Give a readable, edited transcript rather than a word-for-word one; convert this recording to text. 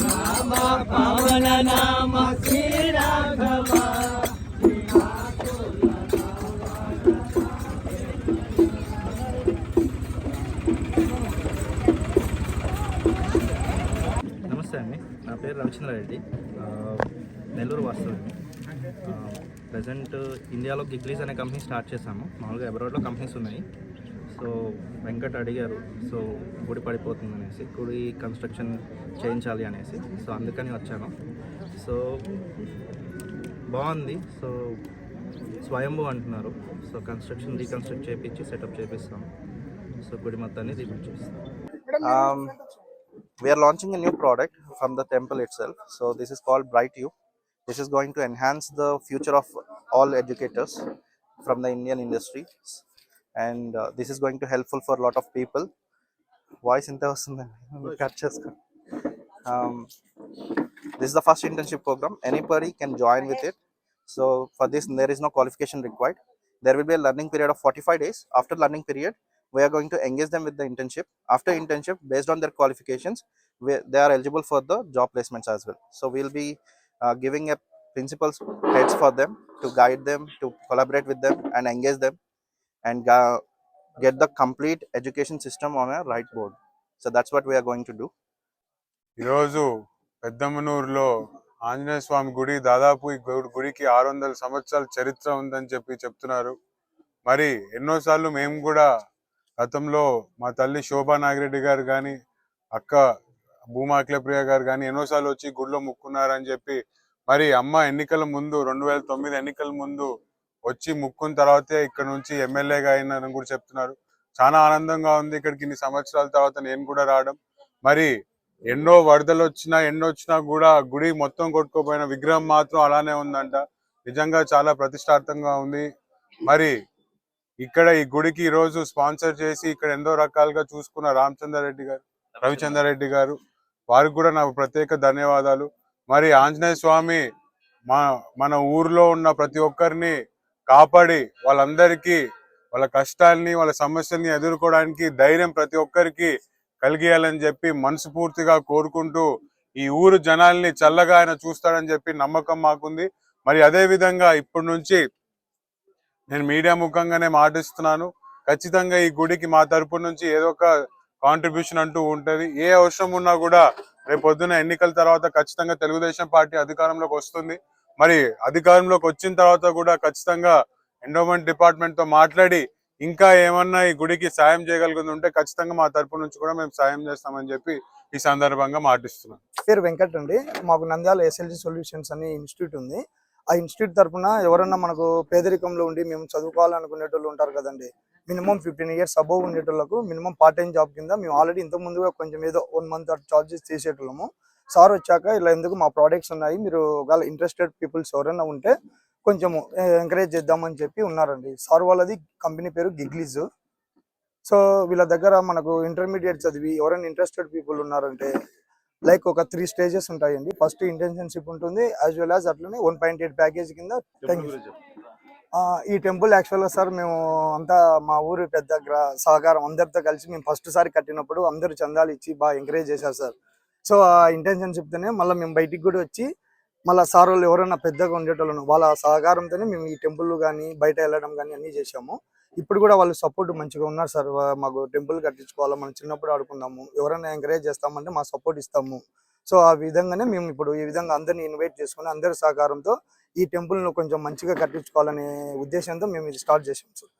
రామ పవన నామ శ్రీ రాఘవ. నమస్తే అండి, నా పేరు రవిచంద్ర రెడ్డి, నెల్లూరు వాస్తవం. ప్రజెంట్ ఇండియాలో గిగ్లీస్ అనే కంపెనీ స్టార్ట్ చేశాము. మామూలుగా అబ్రాడ్లో కంపెనీస్ ఉన్నాయి. సో వెంకట్ అడిగారు, సో గుడి పడిపోతుంది అనేసి, గుడి కన్స్ట్రక్షన్ చేయించాలి అనేసి, సో అందుకని వచ్చాను. సో బాగుంది. సో స్వయంభూ అంటున్నారు. సో కన్స్ట్రక్షన్ రీకన్స్ట్రక్ట్ చేయించి సెటప్ చేపిస్తాము. సో గుడి మొత్తాన్ని రీబిల్డ్ చేస్తాం. We are launching a new product from the temple itself. So this is called Bright You. This is going to enhance the future of all educators from the Indian industry, and this is going to helpful for a lot of people. Voice inta vastunda cut chesko. This is the first internship program. Anybody can join with it. So for this there is no qualification required. There will be a learning period of 45 days. After learning period, we are going to engage them with the internship. After internship, based on their qualifications, they are eligible for the job placements as well. So we'll be giving a principal's heads for them to guide them, to collaborate with them and engage them, and get the complete education system on a right board. So that's what we are going to do. ఈరోజు పెద్దమ్మనూరులో ఆంజనేయ స్వామి గుడి, దాదాపు ఈ గుడికి 600 సంవత్సరాల చరిత్ర ఉందని చెప్తున్నారు. మరి ఎన్నోసార్లు మేము కూడా గతంలో మా తల్లి శోభా నాగిరెడ్డి గారు కానీ, అక్క భూమా అఖిలప్రియ గారు కానీ ఎన్నోసార్లు వచ్చి గుడిలో ముక్కున్నారని చెప్పి, మరి అమ్మ ఎన్నికల ముందు 2009 ఎన్నికల ముందు వచ్చి ముక్కున్న తర్వాతే ఇక్కడ నుంచి ఎమ్మెల్యేగా అయినారని కూడా చెప్తున్నారు. చాలా ఆనందంగా ఉంది ఇక్కడికి ఇన్ని సంవత్సరాల తర్వాత నేను కూడా రావడం. మరి ఎన్నో వరదలు వచ్చినా కూడా గుడి మొత్తం కొట్టుకోపోయిన విగ్రహం మాత్రం అలానే ఉందంట. నిజంగా చాలా ప్రతిష్టార్థంగా ఉంది. మరి ఇక్కడ ఈ గుడికి ఈ రోజు స్పాన్సర్ చేసి ఇక్కడ ఎంతో రకాలుగా చూసుకున్న రవిచంద్రారెడ్డి గారు, వారికి కూడా నాకు ప్రత్యేక ధన్యవాదాలు. మరి ఆంజనేయ స్వామి మన ఊర్లో ఉన్న ప్రతి ఒక్కరిని కాపాడి వాళ్ళందరికీ వాళ్ళ కష్టాల్ని, వాళ్ళ సమస్యల్ని ఎదుర్కోవడానికి ధైర్యం ప్రతి ఒక్కరికి కలిగేయాలని చెప్పి మనస్ఫూర్తిగా కోరుకుంటూ, ఈ ఊరు జనాల్ని చల్లగా ఆయన చూస్తాడని చెప్పి నమ్మకం మాకుంది. మరి అదే విధంగా ఇప్పటి నుంచి నేను మీడియా ముఖంగానే మాటిస్తున్నాను, ఖచ్చితంగా ఈ గుడికి మా తరపు నుంచి ఏదో ఒక కాంట్రిబ్యూషన్ అంటూ ఉంటుంది. ఏ అవసరం ఉన్నా కూడా రేపు పొద్దున ఎన్నికల తర్వాత ఖచ్చితంగా తెలుగుదేశం పార్టీ అధికారంలోకి వస్తుంది. మరి అధికారంలోకి వచ్చిన తర్వాత కూడా ఖచ్చితంగా ఎండోమెంట్ డిపార్ట్మెంట్ తో మాట్లాడి ఇంకా ఏమన్నా ఈ గుడికి సాయం చేయగలిగింది ఉంటే ఖచ్చితంగా మా తరపు నుంచి కూడా మేము సాయం చేస్తామని చెప్పి ఈ సందర్భంగా మాటిస్తున్నాం. పేరు వెంకట్ అండి. మాకు నంద్యాల ఎస్ఎల్జీ సొల్యూషన్స్ అనే ఇన్స్టిట్యూట్ ఉంది. ఆ ఇన్స్టిట్యూట్ తరఫున ఎవరన్నా మనకు పేదరికంలో ఉండి మేము చదువుకోవాలనుకునేటోళ్ళు ఉంటారు కదండి, మినిమం 15 years అబోవ్ ఉండేటోళ్ళకు మినిమం పార్ట్ టైం జాబ్ కింద మేము ఆల్రెడీ ఇంతకు ముందుగా కొంచెం ఏదో 1 month చార్జెస్ చేసేటోళ్ళము. సార్ వచ్చాక ఇలా ఎందుకు మా ప్రోడక్ట్స్ ఉన్నాయి, మీరు ఒకవేళ ఇంట్రెస్టెడ్ పీపుల్స్ ఎవరైనా ఉంటే కొంచెము ఎంకరేజ్ చేద్దామని చెప్పి ఉన్నారండి. సార్ వాళ్ళది కంపెనీ పేరు గిగ్లీజ్. సో వీళ్ళ దగ్గర మనకు ఇంటర్మీడియట్ చదివి ఎవరైనా ఇంట్రెస్టెడ్ పీపుల్ ఉన్నారంటే లైక్ ఒక 3 stages ఉంటాయండి. ఫస్ట్ ఇంటర్న్షిప్ ఉంటుంది, యాజ్ వెల్ యాజ్ అట్లనే 1.8 ప్యాకేజ్ కింద. ఈ టెంపుల్ యాక్చువల్గా సార్ మేము అంతా మా ఊరు పెద్ద సహకారం అందరితో కలిసి మేము ఫస్ట్ సారి కట్టినప్పుడు అందరూ చందాలు ఇచ్చి బాగా ఎంకరేజ్ చేశారు సార్. సో ఆ ఇంటర్న్షిప్తోనే మళ్ళీ మేము బయటికి కూడా వచ్చి మళ్ళీ సార్ వాళ్ళు ఎవరైనా పెద్దగా ఉండేటోళ్ళను వాళ్ళ సహకారంతోనే మేము ఈ టెంపుల్ కానీ బయట వెళ్ళడం కానీ అన్నీ చేసాము. ఇప్పుడు కూడా వాళ్ళు సపోర్ట్ మంచిగా ఉన్నారు సార్. మాకు టెంపుల్ కట్టించుకోవాలా, మనం చిన్నప్పుడు ఆడుకుందాము, ఎవరైనా ఎంకరేజ్ చేస్తామంటే మా సపోర్ట్ ఇస్తాము. సో ఆ విధంగానే మేము ఇప్పుడు ఈ విధంగా అందరినీ ఇన్వైట్ చేసుకుని అందరి సహకారంతో ఈ టెంపుల్ను కొంచెం మంచిగా కట్టించుకోవాలనే ఉద్దేశంతో మేము ఇది స్టార్ట్ చేసాం సార్.